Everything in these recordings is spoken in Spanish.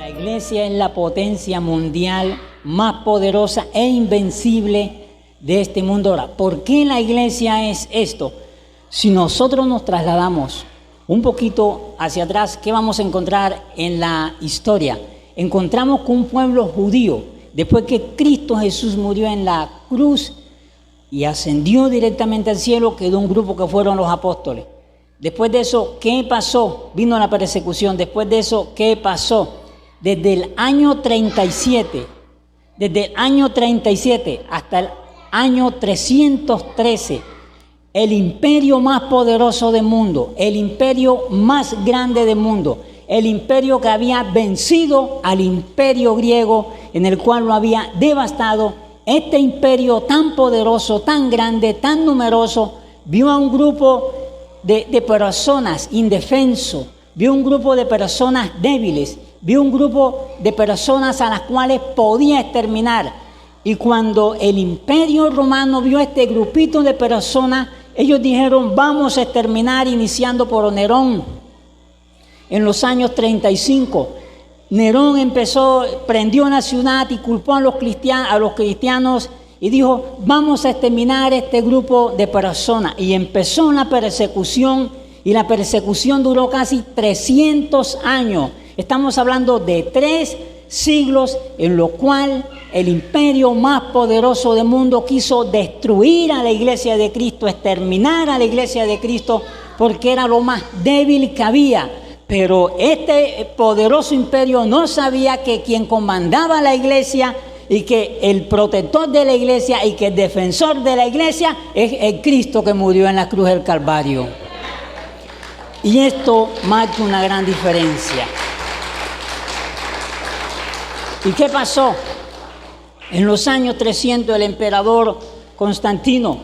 La iglesia es la potencia mundial más poderosa e invencible de este mundo. Ahora, ¿por qué la iglesia es esto? Si nosotros nos trasladamos un poquito hacia atrás, ¿qué vamos a encontrar en la historia? Encontramos que un pueblo judío, después que Cristo Jesús murió en la cruz y ascendió directamente al cielo, quedó un grupo que fueron los apóstoles. Después de eso, ¿qué pasó? Vino la persecución. Después de eso, ¿qué pasó? Desde el año 37 hasta el año 313, el imperio más poderoso del mundo, el imperio más grande del mundo, el imperio que había vencido al imperio griego, en el cual lo había devastado, este imperio tan poderoso, tan grande, tan numeroso, vio a un grupo de personas indefensos, vio un grupo de personas débiles, vio un grupo de personas a las cuales podía exterminar. Y cuando el imperio romano vio este grupito de personas, ellos dijeron: vamos a exterminar, iniciando por Nerón. En los años 35, Nerón prendió una ciudad y culpó a los cristianos y dijo: vamos a exterminar este grupo de personas. Y empezó la persecución, y la persecución duró casi 300 años. Estamos hablando de 3 siglos en lo cual el imperio más poderoso del mundo quiso destruir a la iglesia de Cristo, exterminar a la iglesia de Cristo, porque era lo más débil que había. Pero este poderoso imperio no sabía que quien comandaba la iglesia y que el protector de la iglesia y que el defensor de la iglesia es el Cristo que murió en la cruz del Calvario. Y esto marca una gran diferencia. ¿Y qué pasó? En los años 300, el emperador Constantino,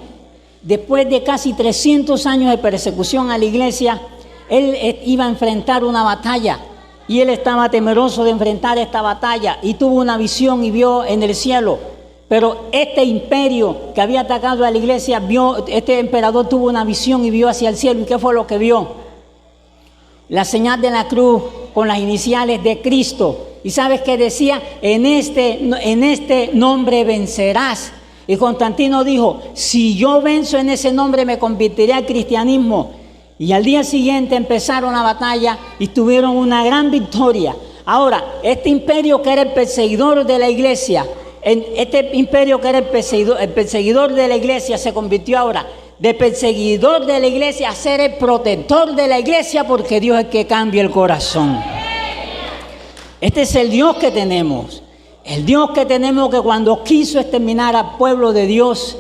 después de casi 300 años de persecución a la iglesia, él iba a enfrentar una batalla y él estaba temeroso de enfrentar esta batalla y tuvo una visión y vio en el cielo. Pero este imperio que había atacado a la iglesia, este emperador tuvo una visión y vio hacia el cielo. ¿Y qué fue lo que vio? La señal de la cruz con las iniciales de Cristo. ¿Y sabes qué decía? En este nombre vencerás. Y Constantino dijo: si yo venzo en ese nombre, me convertiré al cristianismo. Y al día siguiente empezaron la batalla y tuvieron una gran victoria. Ahora, este imperio que era el perseguidor de la iglesia, el perseguidor de la iglesia se convirtió ahora de perseguidor de la iglesia a ser el protector de la iglesia, porque Dios es el que cambia el corazón. Este es el Dios que tenemos. El Dios que tenemos, que cuando quiso exterminar al pueblo de Dios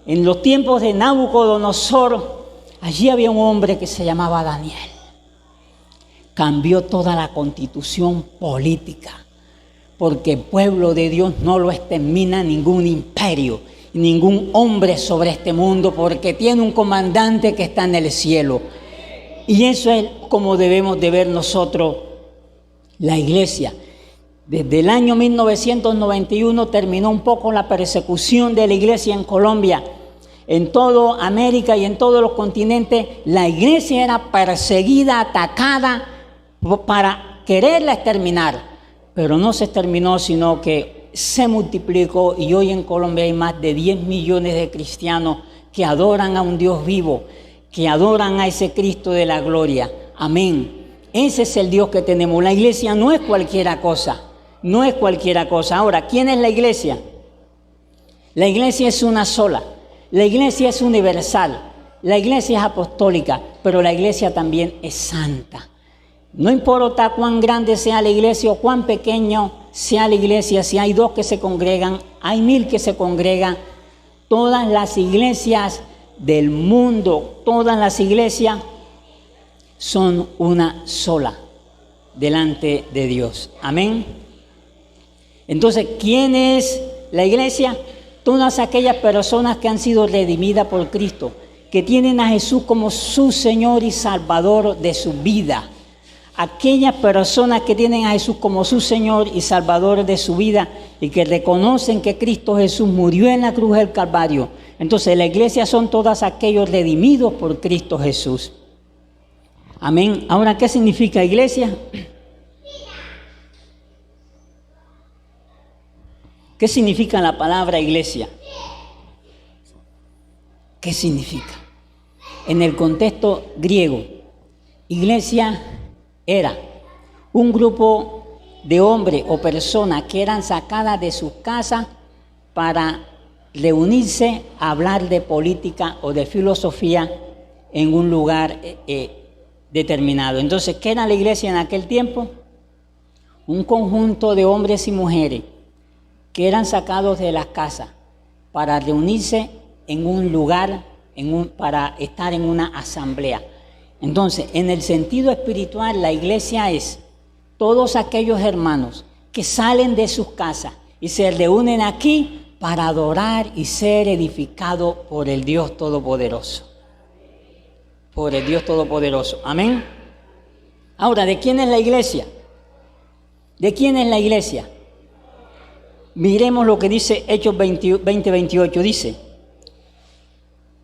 en los tiempos de Nabucodonosor, allí había un hombre que se llamaba Daniel. Cambió toda la constitución política, porque el pueblo de Dios no lo extermina ningún imperio, ningún hombre sobre este mundo, porque tiene un comandante que está en el cielo. Y eso es como debemos de ver nosotros la iglesia. Desde el año 1991 terminó un poco la persecución de la iglesia en Colombia. En toda América y en todos los continentes, la iglesia era perseguida, atacada para quererla exterminar. Pero no se exterminó, sino que se multiplicó, y hoy en Colombia hay más de 10 millones de cristianos que adoran a un Dios vivo, que adoran a ese Cristo de la gloria. Amén. Ese es el Dios que tenemos. La iglesia no es cualquier cosa, no es cualquier cosa. Ahora, ¿quién es la iglesia? La iglesia es una sola. La iglesia es universal. La iglesia es apostólica, pero la iglesia también es santa. No importa cuán grande sea la iglesia o cuán pequeño sea la iglesia, si hay 2 que se congregan, hay 1000 que se congregan. Todas las iglesias del mundo, todas las iglesias son una sola delante de Dios. Amén. Entonces, ¿quién es la iglesia? Todas aquellas personas que han sido redimidas por Cristo, que tienen a Jesús como su Señor y Salvador de su vida. Aquellas personas que tienen a Jesús como su Señor y Salvador de su vida y que reconocen que Cristo Jesús murió en la cruz del Calvario. Entonces, la iglesia son todos aquellos redimidos por Cristo Jesús. Amén. Ahora, ¿qué significa iglesia? ¿Qué significa la palabra iglesia? ¿Qué significa? En el contexto griego, iglesia era un grupo de hombres o personas que eran sacadas de sus casas para reunirse a hablar de política o de filosofía en un lugar determinado. Entonces, ¿qué era la iglesia en aquel tiempo? Un conjunto de hombres y mujeres que eran sacados de las casas para reunirse en un lugar, para estar en una asamblea. Entonces, en el sentido espiritual, la iglesia es todos aquellos hermanos que salen de sus casas y se reúnen aquí para adorar y ser edificados por el Dios Todopoderoso. Por el Dios Todopoderoso. Amén. Ahora, ¿de quién es la iglesia? ¿De quién es la iglesia? Miremos lo que dice Hechos 20:28. Dice: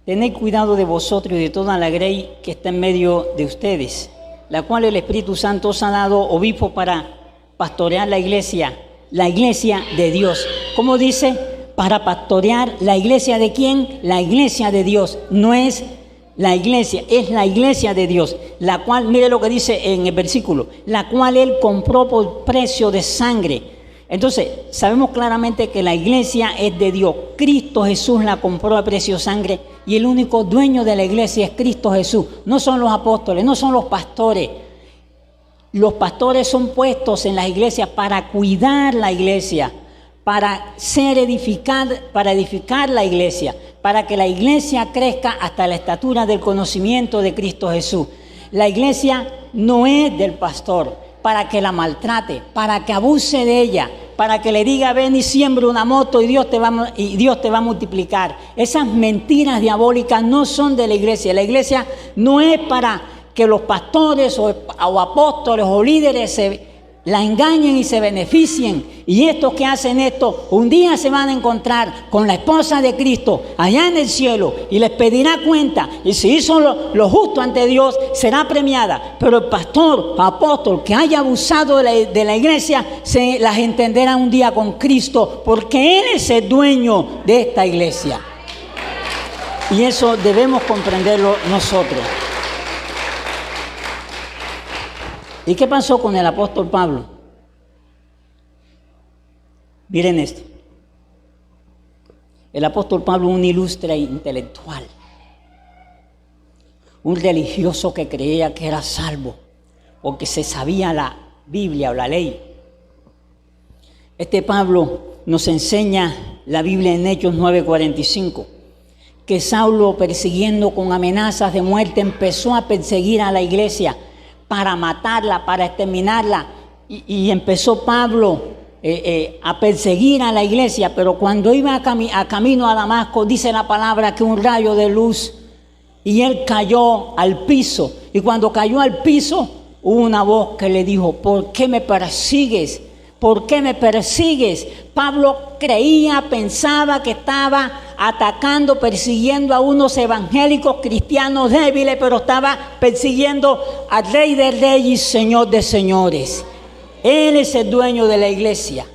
tened cuidado de vosotros y de toda la grey que está en medio de ustedes, la cual el Espíritu Santo os ha dado obispo para pastorear la iglesia de Dios. ¿Cómo dice? Para pastorear la iglesia de quién? La iglesia de Dios. No es la iglesia, es la iglesia de Dios, la cual, mire lo que dice en el versículo, la cual Él compró por precio de sangre. Entonces, sabemos claramente que la iglesia es de Dios. Cristo Jesús la compró a precio de sangre y el único dueño de la iglesia es Cristo Jesús. No son los apóstoles, no son los pastores. Los pastores son puestos en las iglesias para cuidar la iglesia, para edificar la iglesia, para que la iglesia crezca hasta la estatura del conocimiento de Cristo Jesús. La iglesia no es del pastor para que la maltrate, para que abuse de ella, para que le diga ven y siembra una moto y Dios te va a multiplicar. Esas mentiras diabólicas no son de la iglesia. La iglesia no es para que los pastores o apóstoles o líderes la engañen y se beneficien. Y estos que hacen esto, un día se van a encontrar con la esposa de Cristo allá en el cielo y les pedirá cuenta. Y si hizo lo justo ante Dios, será premiada. Pero el pastor, apóstol que haya abusado de la iglesia, se las entenderá un día con Cristo, porque Él es el dueño de esta iglesia. Y eso debemos comprenderlo nosotros. ¿Y qué pasó con el apóstol Pablo? Miren esto. El apóstol Pablo, un ilustre intelectual, un religioso que creía que era salvo o que se sabía la Biblia o la ley. Este Pablo nos enseña la Biblia en Hechos 9:45, que Saulo, persiguiendo con amenazas de muerte, empezó a perseguir a la iglesia para matarla, para exterminarla. Y empezó Pablo a perseguir a la iglesia, pero cuando iba camino a Damasco, dice la palabra que un rayo de luz, y él cayó al piso. Y cuando cayó al piso, hubo una voz que le dijo: ¿por qué me persigues? ¿Por qué me persigues? Pablo pensaba que estaba atacando, persiguiendo a unos evangélicos cristianos débiles, pero estaba persiguiendo al Rey de Reyes y Señor de Señores. Él es el dueño de la iglesia.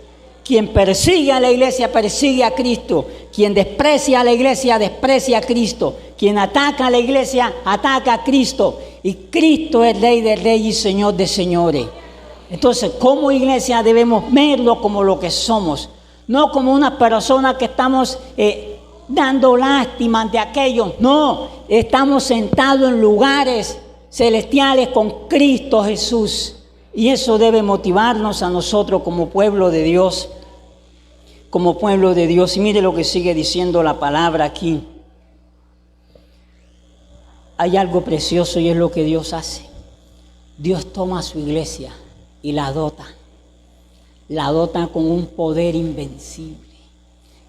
Quien persigue a la iglesia, persigue a Cristo. Quien desprecia a la iglesia, desprecia a Cristo. Quien ataca a la iglesia, ataca a Cristo. Y Cristo es Rey de Reyes y Señor de Señores. Entonces, como iglesia debemos verlo como lo que somos, no como unas personas que estamos dando lástima ante aquellos. No, estamos sentados en lugares celestiales con Cristo Jesús. Y eso debe motivarnos a nosotros como pueblo de Dios. Como pueblo de Dios. Y mire lo que sigue diciendo la palabra aquí. Hay algo precioso y es lo que Dios hace. Dios toma a su iglesia y la dota con un poder invencible.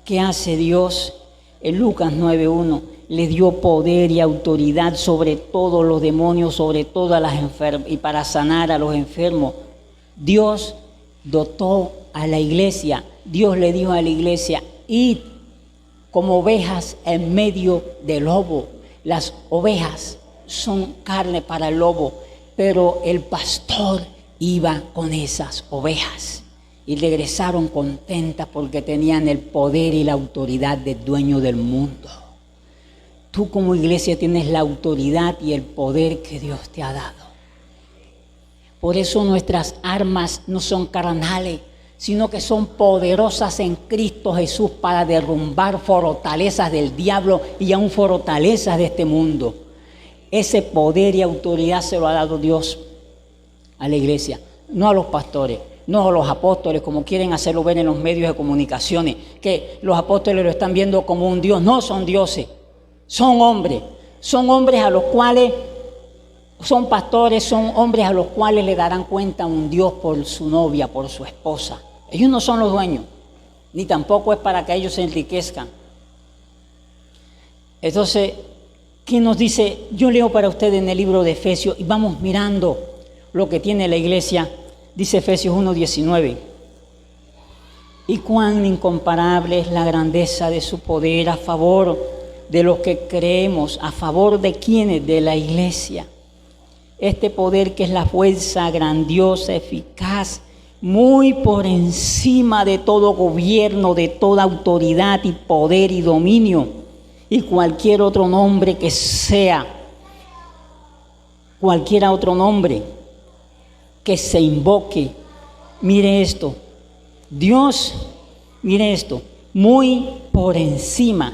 ¿Qué hace Dios? En Lucas 9:1 le dio poder y autoridad sobre todos los demonios, sobre todas las enfermedades, y para sanar a los enfermos. Dios dotó a la iglesia. Dios le dijo a la iglesia: id como ovejas en medio del lobo. Las ovejas son carne para el lobo, pero el pastor iba con esas ovejas. y regresaron contentas porque tenían el poder y la autoridad del dueño del mundo. Tú como iglesia tienes la autoridad y el poder que Dios te ha dado. Por eso nuestras armas no son carnales, sino que son poderosas en Cristo Jesús para derrumbar fortalezas del diablo y aún fortalezas de este mundo. Ese poder y autoridad se lo ha dado Dios a la iglesia, no a los pastores, no a los apóstoles, como quieren hacerlo ver en los medios de comunicaciones, que los apóstoles lo están viendo como un Dios. No son dioses, son hombres a los cuales son pastores, son hombres a los cuales le darán cuenta a un Dios por su novia, por su esposa. Ellos no son los dueños, ni tampoco es para que ellos se enriquezcan. Entonces, ¿qué nos dice? Yo leo para ustedes en el libro de Efesios y vamos mirando lo que tiene la iglesia. Dice Efesios 1:19. Y cuán incomparable es la grandeza de su poder a favor de los que creemos. ¿A favor de quiénes? De la iglesia. Este poder que es la fuerza grandiosa, eficaz, muy por encima de todo gobierno, de toda autoridad y poder y dominio y cualquier otro nombre que sea, cualquier otro nombre que se invoque. Mire esto, Dios, mire esto, muy por encima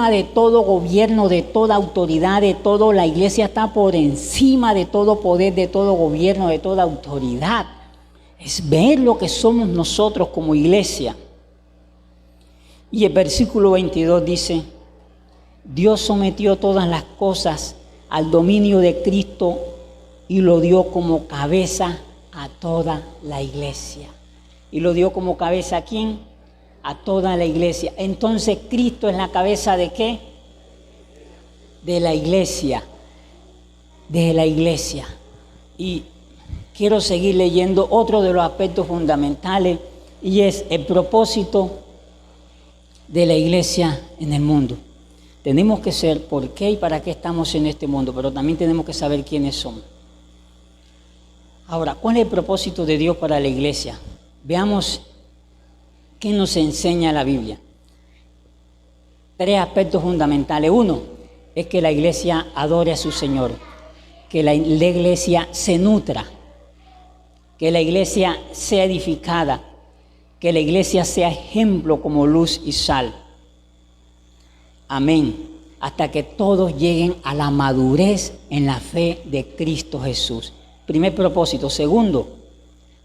de todo gobierno, de toda autoridad, de todo. La iglesia está por encima de todo poder, de todo gobierno, de toda autoridad. Es ver lo que somos nosotros como iglesia. Y el versículo 22 dice, Dios sometió todas las cosas al dominio de Cristo y lo dio como cabeza a toda la iglesia. ¿Y lo dio como cabeza a quién? A toda la iglesia. Entonces, ¿Cristo es la cabeza de qué? De la iglesia. De la iglesia. Y quiero seguir leyendo otro de los aspectos fundamentales, y es el propósito de la iglesia en el mundo. Tenemos que ser por qué y para qué estamos en este mundo, pero también tenemos que saber quiénes somos. Ahora, ¿cuál es el propósito de Dios para la iglesia? Veamos qué nos enseña la Biblia. 3 aspectos fundamentales. 1 es que la iglesia adore a su Señor, que la iglesia se nutra, que la iglesia sea edificada, que la iglesia sea ejemplo como luz y sal. Amén. Hasta que todos lleguen a la madurez en la fe de Cristo Jesús. Primer propósito. 2,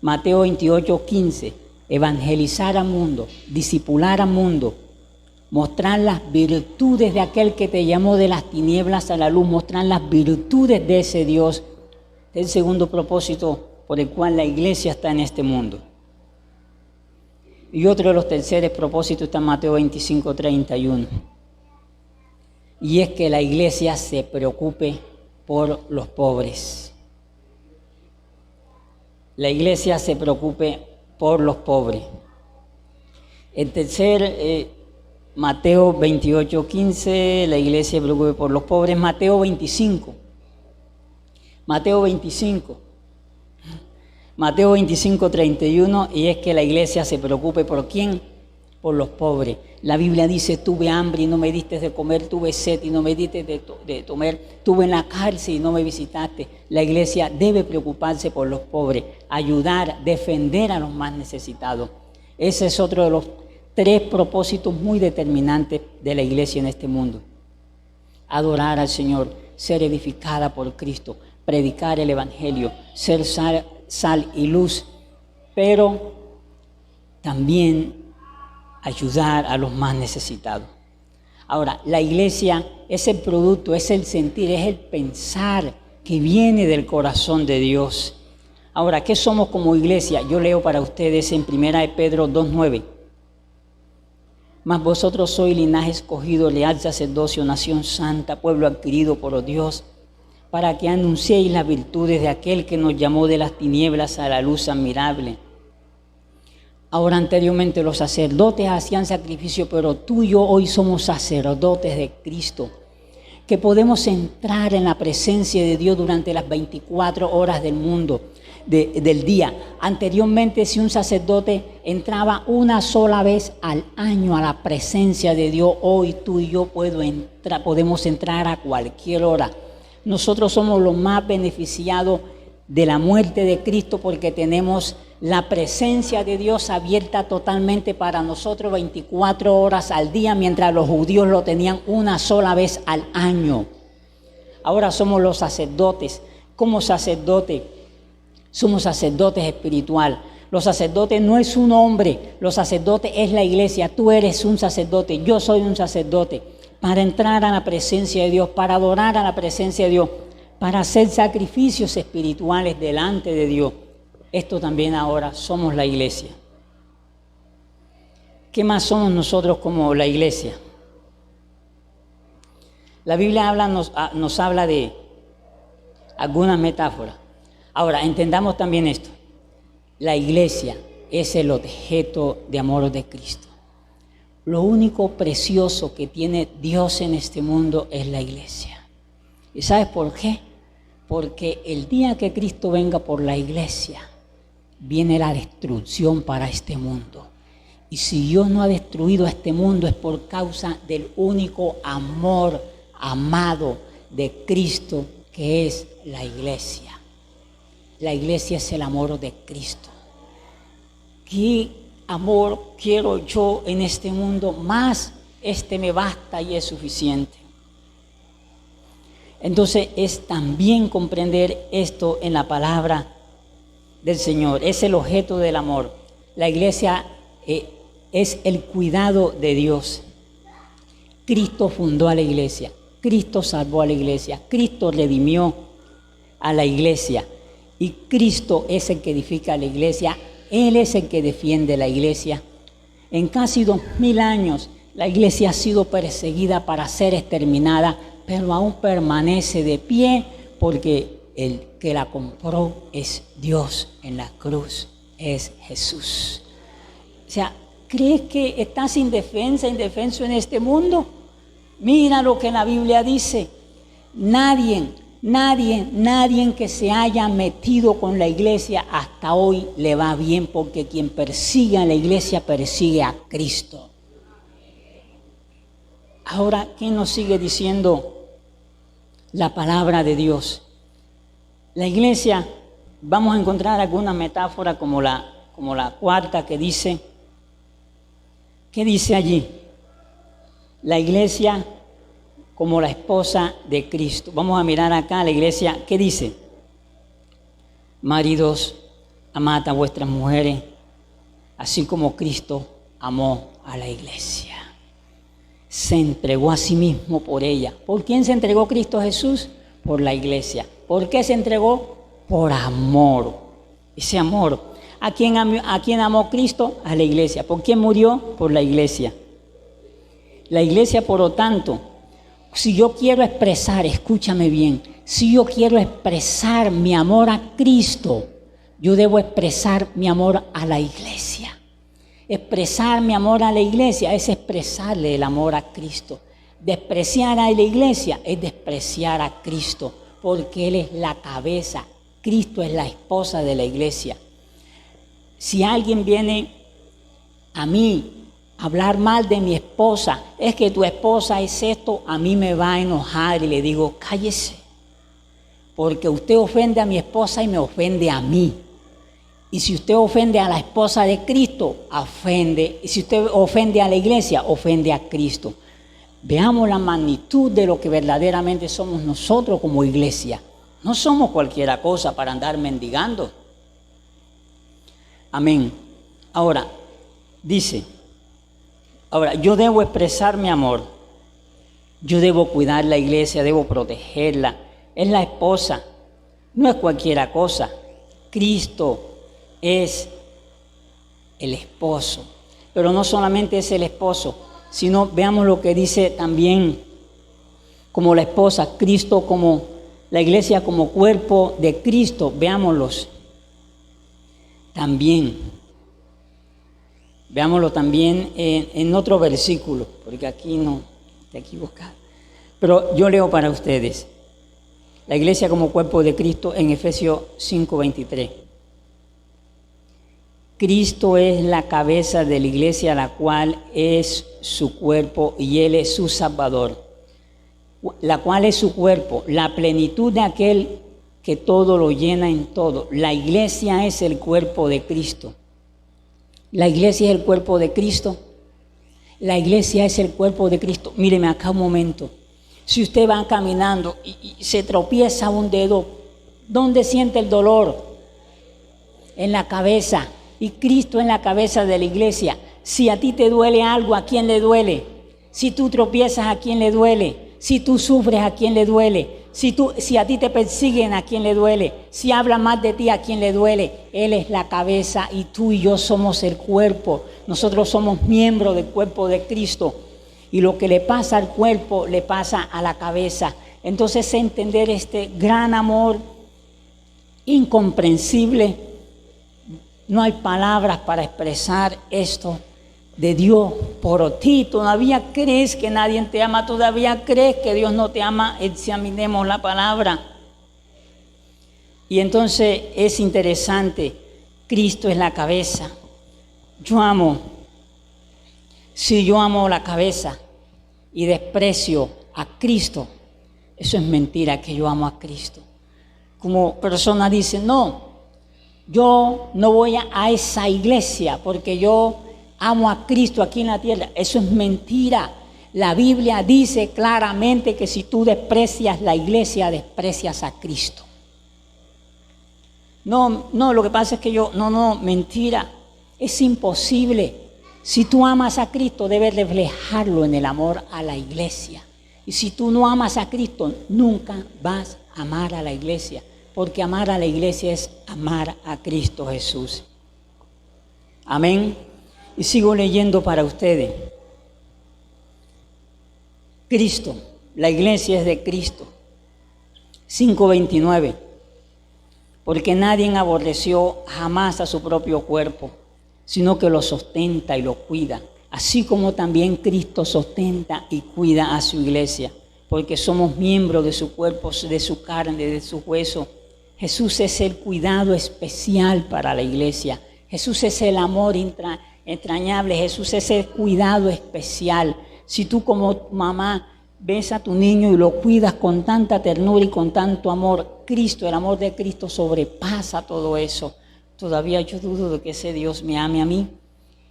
Mateo 28:15. Evangelizar al mundo, discipular al mundo, mostrar las virtudes de aquel que te llamó de las tinieblas a la luz, mostrar las virtudes de ese Dios. Es el segundo propósito por el cual la iglesia está en este mundo. Y otro de los terceros propósitos está en Mateo 25:31. Y es que la iglesia se preocupe por los pobres. La iglesia se preocupe por los pobres. El tercer, Mateo 28:15, la iglesia se preocupe por los pobres. Mateo 25:31, y es que la iglesia se preocupe por ¿quién? Por los pobres. La Biblia dice, tuve hambre y no me diste de comer, tuve sed y no me diste de comer, estuve en la cárcel y no me visitaste. La iglesia debe preocuparse por los pobres, ayudar, defender a los más necesitados. Ese es otro de los 3 propósitos muy determinantes de la iglesia en este mundo. Adorar al Señor, ser edificada por Cristo, predicar el Evangelio, ser sal y luz, pero también ayudar a los más necesitados. Ahora, la iglesia es el producto, es el sentir, es el pensar que viene del corazón de Dios. Ahora, ¿qué somos como iglesia? Yo leo para ustedes en 1 Pedro 2:9. Mas vosotros sois linaje escogido, leal sacerdocio, nación santa, pueblo adquirido por Dios, para que anunciéis las virtudes de aquel que nos llamó de las tinieblas a la luz admirable. Ahora, anteriormente los sacerdotes hacían sacrificio, pero tú y yo hoy somos sacerdotes de Cristo, que podemos entrar en la presencia de Dios durante las 24 horas del mundo, del día. Anteriormente, si un sacerdote entraba una sola vez al año a la presencia de Dios, hoy tú y yo podemos entrar a cualquier hora. Nosotros somos los más beneficiados de la muerte de Cristo porque tenemos la presencia de Dios abierta totalmente para nosotros 24 horas al día, mientras los judíos lo tenían una sola vez al año. Ahora somos los sacerdotes. Como sacerdote, somos sacerdotes espiritual. Los sacerdotes no es un hombre, los sacerdotes es la iglesia. Tú eres un sacerdote, yo soy un sacerdote. Para entrar a la presencia de Dios, para adorar a la presencia de Dios, para hacer sacrificios espirituales delante de Dios. Esto también ahora somos la iglesia. ¿Qué más somos nosotros como la iglesia? La Biblia nos habla de algunas metáforas. Ahora, entendamos también esto. La iglesia es el objeto de amor de Cristo. Lo único precioso que tiene Dios en este mundo es la iglesia. ¿Y sabes por qué? Porque el día que Cristo venga por la iglesia, viene la destrucción para este mundo. Y si Dios no ha destruido a este mundo es por causa del único amor amado de Cristo, que es la iglesia. La iglesia es el amor de Cristo. ¿Qué amor quiero yo en este mundo? Más me basta y es suficiente. Entonces es también comprender esto en la palabra del Señor. Es el objeto del amor. La iglesia es el cuidado de Dios. Cristo fundó a la iglesia. Cristo salvó a la iglesia. Cristo redimió a la iglesia. Y Cristo es el que edifica a la iglesia. Él es el que defiende la iglesia. En casi 2000 años, la iglesia ha sido perseguida para ser exterminada, pero aún permanece de pie porque el que la compró es Dios en la cruz, es Jesús. O sea, ¿crees que estás indefenso en este mundo? Mira lo que la Biblia dice. Nadie que se haya metido con la iglesia hasta hoy le va bien, porque quien persigue a la iglesia persigue a Cristo. Ahora, ¿qué nos sigue diciendo la palabra de Dios? La iglesia, vamos a encontrar alguna metáfora como la cuarta que dice, ¿qué dice allí? La iglesia como la esposa de Cristo. Vamos a mirar acá la iglesia, ¿qué dice? Maridos, amad a vuestras mujeres, así como Cristo amó a la iglesia. Se entregó a sí mismo por ella. ¿Por quién se entregó Cristo Jesús? Por la iglesia. ¿Por qué se entregó? Por amor. Ese amor. ¿A quién amó Cristo? A la iglesia. ¿Por quién murió? Por la iglesia. La iglesia, por lo tanto, si yo quiero expresar, escúchame bien, si yo quiero expresar mi amor a Cristo, yo debo expresar mi amor a la iglesia. Expresar mi amor a la iglesia es expresarle el amor a Cristo. Despreciar a la iglesia es despreciar a Cristo, porque Él es la cabeza. Cristo es la esposa de la iglesia. Si alguien viene a mí a hablar mal de mi esposa, es que tu esposa es esto, a mí me va a enojar y le digo, cállese, porque usted ofende a mi esposa y me ofende a mí. Y si usted ofende a la esposa de Cristo, ofende. Y si usted ofende a la iglesia, ofende a Cristo. Veamos la magnitud de lo que verdaderamente somos nosotros como iglesia. No somos cualquier cosa para andar mendigando. Amén. Ahora, dice, yo debo expresar mi amor. Yo debo cuidar la iglesia, debo protegerla. Es la esposa, no es cualquier cosa. Cristo es el esposo, pero no solamente es el esposo, sino veamos lo que dice también como la esposa, Cristo como la iglesia como cuerpo de Cristo, veámoslo también en otro versículo, porque aquí no te equivocas, pero yo leo para ustedes, la iglesia como cuerpo de Cristo en Efesios 5:23. Cristo es la cabeza de la iglesia, la cual es su cuerpo y Él es su Salvador. La cual es su cuerpo, la plenitud de aquel que todo lo llena en todo. La iglesia es el cuerpo de Cristo. La iglesia es el cuerpo de Cristo. La iglesia es el cuerpo de Cristo. Míreme acá un momento. Si usted va caminando y se tropieza un dedo, ¿dónde siente el dolor? En la cabeza. Y Cristo en la cabeza de la iglesia. Si a ti te duele algo, ¿a quién le duele? Si tú tropiezas, ¿a quién le duele? Si tú sufres, ¿a quién le duele? Si a ti te persiguen, ¿a quién le duele? Si hablan más de ti, ¿a quién le duele? Él es la cabeza y tú y yo somos el cuerpo. Nosotros somos miembros del cuerpo de Cristo. Y lo que le pasa al cuerpo, le pasa a la cabeza. Entonces, entender este gran amor incomprensible, no hay palabras para expresar esto de Dios por ti. Todavía crees que nadie te ama, todavía crees que Dios no te ama. Examinemos la palabra. Y entonces es interesante, Cristo es la cabeza. Si yo amo la cabeza y desprecio a Cristo, eso es mentira, que yo amo a Cristo. Como persona dice, no, yo no voy a esa iglesia porque yo amo a Cristo aquí en la tierra. Eso es mentira. La Biblia dice claramente que si tú desprecias la iglesia, desprecias a Cristo. No, lo que pasa es que mentira. Es imposible. Si tú amas a Cristo, debes reflejarlo en el amor a la iglesia. Y si tú no amas a Cristo, nunca vas a amar a la iglesia. Porque amar a la iglesia es amar a Cristo Jesús. Amén. Y sigo leyendo para ustedes. Cristo, la iglesia es de Cristo. 5:29. Porque nadie aborreció jamás a su propio cuerpo, sino que lo sustenta y lo cuida. Así como también Cristo sustenta y cuida a su iglesia. Porque somos miembros de su cuerpo, de su carne, de su hueso. Jesús es el cuidado especial para la iglesia. Jesús es el amor entrañable. Jesús es el cuidado especial. Si tú como mamá ves a tu niño y lo cuidas con tanta ternura y con tanto amor, Cristo, el amor de Cristo sobrepasa todo eso. Todavía yo dudo de que ese Dios me ame a mí.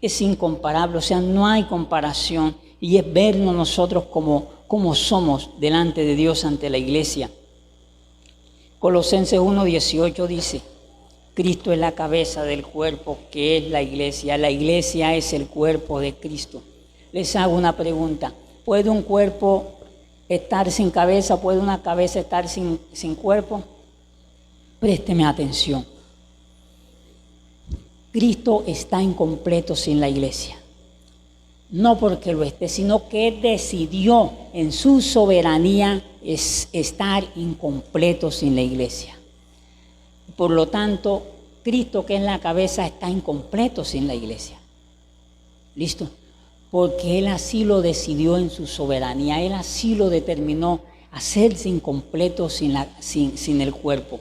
Es incomparable, o sea, no hay comparación. Y es vernos nosotros como somos delante de Dios ante la iglesia. Colosenses 1:18 dice, Cristo es la cabeza del cuerpo que es la iglesia. La iglesia es el cuerpo de Cristo. Les hago una pregunta. ¿Puede un cuerpo estar sin cabeza? ¿Puede una cabeza estar sin cuerpo? Présteme atención. Cristo está incompleto sin la iglesia. No porque lo esté, sino que Él decidió en su soberanía estar incompleto sin la iglesia. Por lo tanto, Cristo, que es la cabeza, está incompleto sin la iglesia. ¿Listo? Porque Él así lo decidió en su soberanía. Él así lo determinó, hacerse incompleto sin el cuerpo.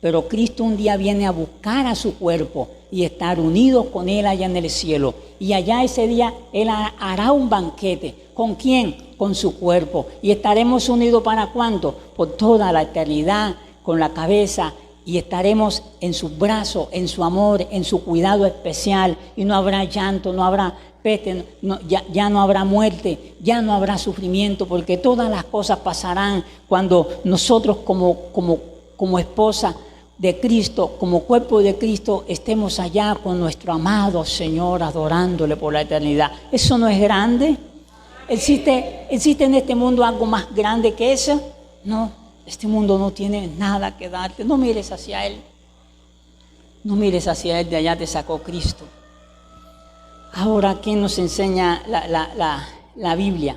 Pero Cristo un día viene a buscar a su cuerpo y estar unidos con Él allá en el cielo. Y allá ese día Él hará un banquete. ¿Con quién? Con su cuerpo. ¿Y estaremos unidos para cuánto? Por toda la eternidad, con la cabeza. Y estaremos en sus brazos, en su amor, en su cuidado especial. Y no habrá llanto, no habrá peste, ya no habrá muerte, ya no habrá sufrimiento. Porque todas las cosas pasarán cuando nosotros como esposa de Cristo, como cuerpo de Cristo, estemos allá con nuestro amado Señor, adorándole por la eternidad. ¿Eso no es grande? ¿Existe en este mundo algo más grande que eso? No, este mundo no tiene nada que darte. No mires hacia Él. No mires hacia Él, de allá te sacó Cristo. Ahora, ¿qué nos enseña la Biblia?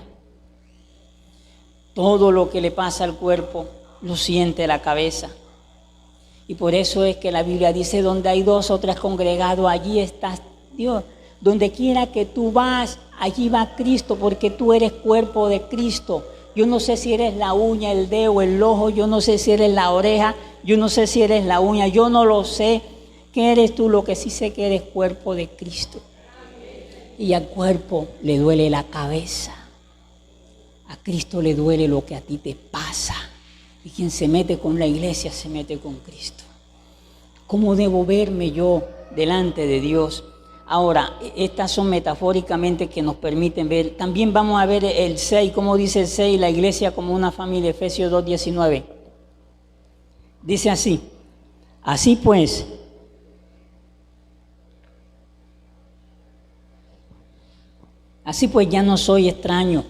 Todo lo que le pasa al cuerpo lo siente la cabeza. Y por eso es que la Biblia dice, donde hay 2 o 3 congregados, allí está Dios. Donde quiera que tú vas, allí va Cristo, porque tú eres cuerpo de Cristo. Yo no sé si eres la uña, el dedo, el ojo, yo no sé si eres la oreja, yo no sé si eres la uña, yo no lo sé. ¿Qué eres tú? Lo que sí sé que eres cuerpo de Cristo. Y al cuerpo le duele la cabeza. A Cristo le duele lo que a ti te pasa. Y quien se mete con la iglesia se mete con Cristo. ¿Cómo debo verme yo delante de Dios? Ahora, estas son metafóricamente que nos permiten ver. También vamos a ver el 6, como dice el 6, la iglesia como una familia, Efesios 2:19. Dice así: así pues, ya no soy extraño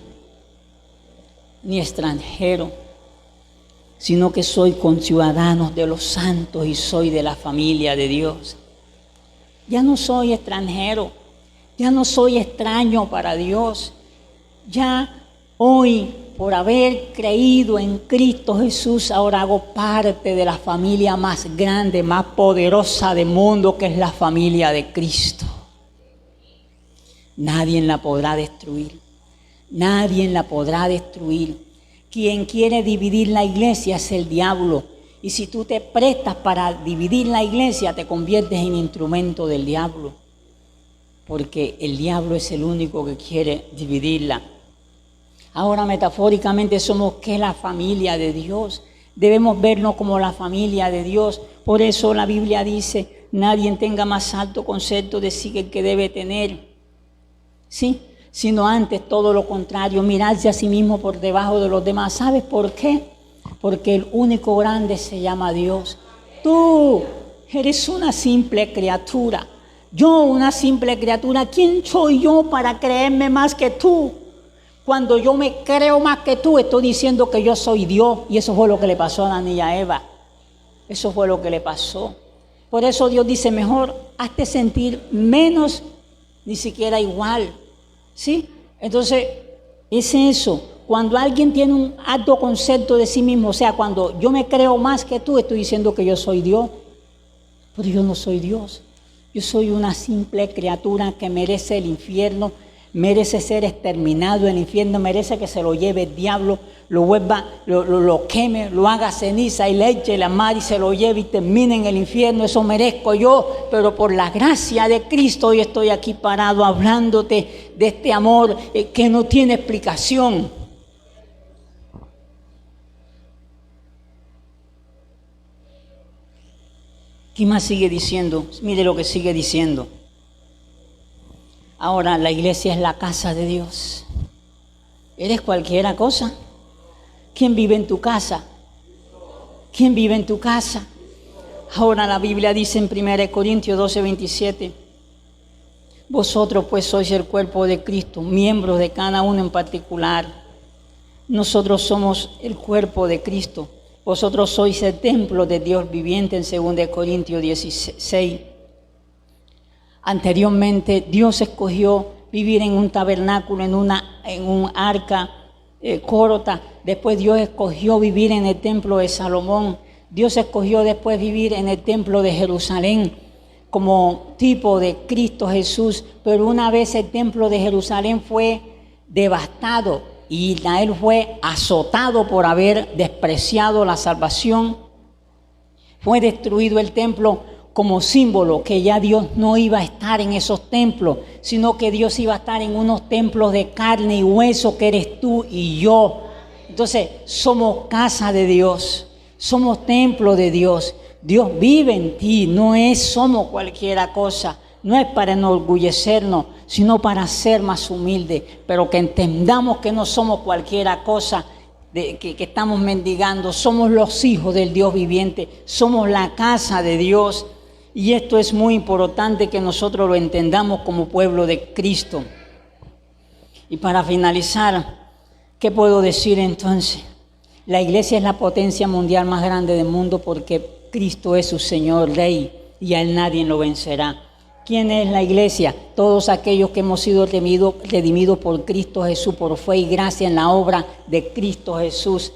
ni extranjero, sino que soy conciudadano de los santos y soy de la familia de Dios. Ya no soy extranjero, ya no soy extraño para Dios. Ya hoy, por haber creído en Cristo Jesús, ahora hago parte de la familia más grande, más poderosa del mundo, que es la familia de Cristo. Nadie la podrá destruir. Nadie la podrá destruir. Quien quiere dividir la iglesia es el diablo. Y si tú te prestas para dividir la iglesia, te conviertes en instrumento del diablo. Porque el diablo es el único que quiere dividirla. Ahora, metafóricamente, somos ¿qué? La familia de Dios. Debemos vernos como la familia de Dios. Por eso la Biblia dice: nadie tenga más alto concepto de sí que el que debe tener. ¿Sí? Sino antes todo lo contrario, mirarse a sí mismo por debajo de los demás. ¿Sabes por qué? Porque el único grande se llama Dios. Tú eres una simple criatura. Yo una simple criatura. ¿Quién soy yo para creerme más que tú? Cuando yo me creo más que tú, estoy diciendo que yo soy Dios. Y eso fue lo que le pasó a Adán y a Eva. Eso fue lo que le pasó. Por eso Dios dice: mejor hazte sentir menos, ni siquiera igual. ¿Sí? Entonces, es eso. Cuando alguien tiene un alto concepto de sí mismo, o sea, cuando yo me creo más que tú, estoy diciendo que yo soy Dios. Pero yo no soy Dios. Yo soy una simple criatura que merece el infierno, merece ser exterminado en el infierno, merece que se lo lleve el diablo, lo vuelva, lo queme, lo haga ceniza y le eche la mar y se lo lleve y termine en el infierno. Eso merezco yo, pero por la gracia de Cristo hoy estoy aquí parado hablándote de este amor que no tiene explicación. ¿Qué más sigue diciendo? Mire lo que sigue diciendo. Ahora, la iglesia es la casa de Dios. ¿Eres cualquiera cosa? ¿Quién vive en tu casa? ¿Quién vive en tu casa? Ahora la Biblia dice en 1 Corintios 12:27: vosotros pues sois el cuerpo de Cristo, miembros de cada uno en particular. Nosotros somos el cuerpo de Cristo. Vosotros sois el templo de Dios viviente en 2 Corintios 16. Anteriormente Dios escogió vivir en un tabernáculo, en un arca corta. Después Dios escogió vivir en el templo de Salomón. Dios escogió después vivir en el templo de Jerusalén como tipo de Cristo Jesús. Pero una vez el templo de Jerusalén fue devastado y Israel fue azotado por haber despreciado la salvación. Fue destruido el templo como símbolo que ya Dios no iba a estar en esos templos, sino que Dios iba a estar en unos templos de carne y hueso que eres tú y yo. Entonces somos casa de Dios, somos templo de Dios. Dios vive en ti, no somos cualquiera cosa. No es para enorgullecernos, sino para ser más humildes, pero que entendamos que no somos cualquiera cosa que estamos mendigando. Somos los hijos del Dios viviente, somos la casa de Dios. Y esto es muy importante que nosotros lo entendamos como pueblo de Cristo. Y para finalizar, ¿qué puedo decir entonces? La iglesia es la potencia mundial más grande del mundo porque Cristo es su Señor, Rey, y a Él nadie lo vencerá. ¿Quién es la iglesia? Todos aquellos que hemos sido redimidos por Cristo Jesús, por fe y gracia en la obra de Cristo Jesús.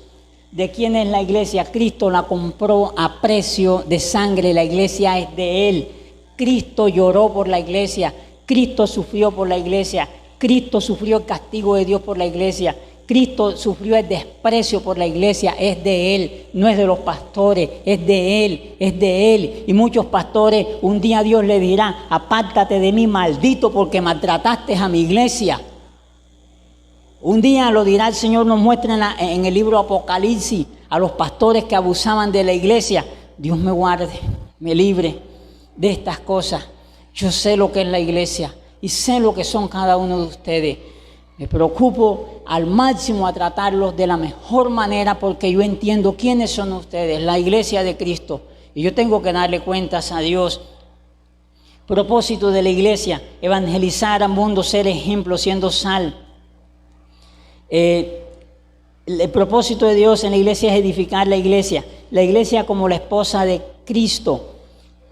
¿De quién es la iglesia? Cristo la compró a precio de sangre. La iglesia es de Él. Cristo lloró por la iglesia. Cristo sufrió por la iglesia. Cristo sufrió el castigo de Dios por la iglesia. Cristo sufrió el desprecio por la iglesia, es de Él, no es de los pastores, es de Él, es de Él. Y muchos pastores, un día Dios le dirá, apártate de mí, maldito, porque maltrataste a mi iglesia. Un día lo dirá el Señor, nos muestra en el libro Apocalipsis a los pastores que abusaban de la iglesia. Dios me guarde, me libre de estas cosas. Yo sé lo que es la iglesia y sé lo que son cada uno de ustedes. Me preocupo al máximo a tratarlos de la mejor manera porque yo entiendo quiénes son ustedes, la iglesia de Cristo. Y yo tengo que darle cuentas a Dios. Propósito de la iglesia, evangelizar al mundo, ser ejemplo, siendo sal. El propósito de Dios en la iglesia es edificar la iglesia como la esposa de Cristo.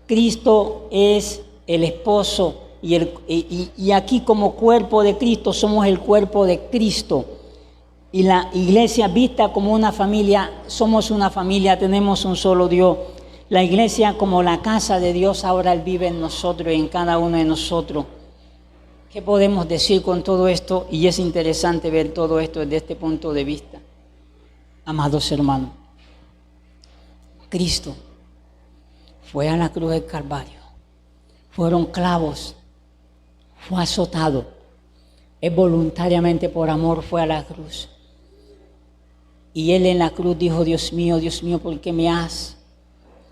Cristo es el esposo. Y aquí como cuerpo de Cristo somos el cuerpo de Cristo. Y la iglesia vista como una familia, somos una familia, tenemos un solo Dios. La iglesia como la casa de Dios, ahora Él vive en nosotros y en cada uno de nosotros. ¿Qué podemos decir con todo esto? Y es interesante ver todo esto desde este punto de vista. Amados hermanos, Cristo fue a la cruz del Calvario. Fueron clavos. Fue azotado. Él voluntariamente por amor fue a la cruz. Y Él en la cruz dijo, Dios mío, ¿por qué me has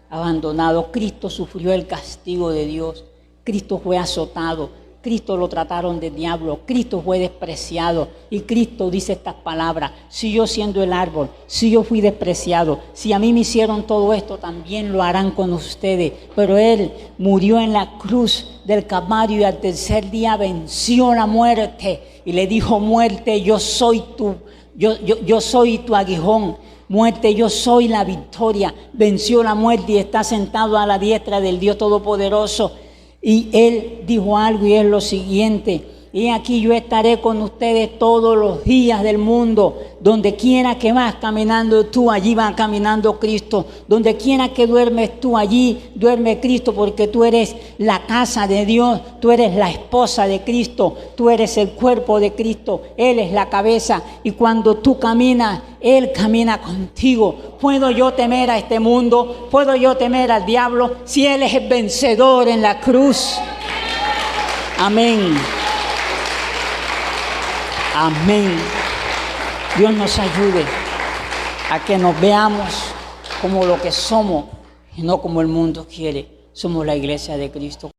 abandonado? Cristo sufrió el castigo de Dios. Cristo fue azotado. Cristo lo trataron de diablo. Cristo fue despreciado. Y Cristo dice estas palabras. Si yo siendo el árbol, si yo fui despreciado, si a mí me hicieron todo esto, también lo harán con ustedes. Pero Él murió en la cruz del Calvario y al tercer día venció la muerte. Y le dijo, muerte, yo soy tu aguijón. Muerte, yo soy la victoria. Venció la muerte y está sentado a la diestra del Dios Todopoderoso. Y Él dijo algo y es lo siguiente. Y aquí yo estaré con ustedes todos los días del mundo. Donde quiera que vas caminando tú, allí va caminando Cristo. Donde quiera que duermes tú, allí duerme Cristo, porque tú eres la casa de Dios. Tú eres la esposa de Cristo. Tú eres el cuerpo de Cristo. Él es la cabeza. Y cuando tú caminas, Él camina contigo. ¿Puedo yo temer a este mundo? ¿Puedo yo temer al diablo? Si Él es el vencedor en la cruz. Amén. Amén. Dios nos ayude a que nos veamos como lo que somos y no como el mundo quiere. Somos la iglesia de Cristo.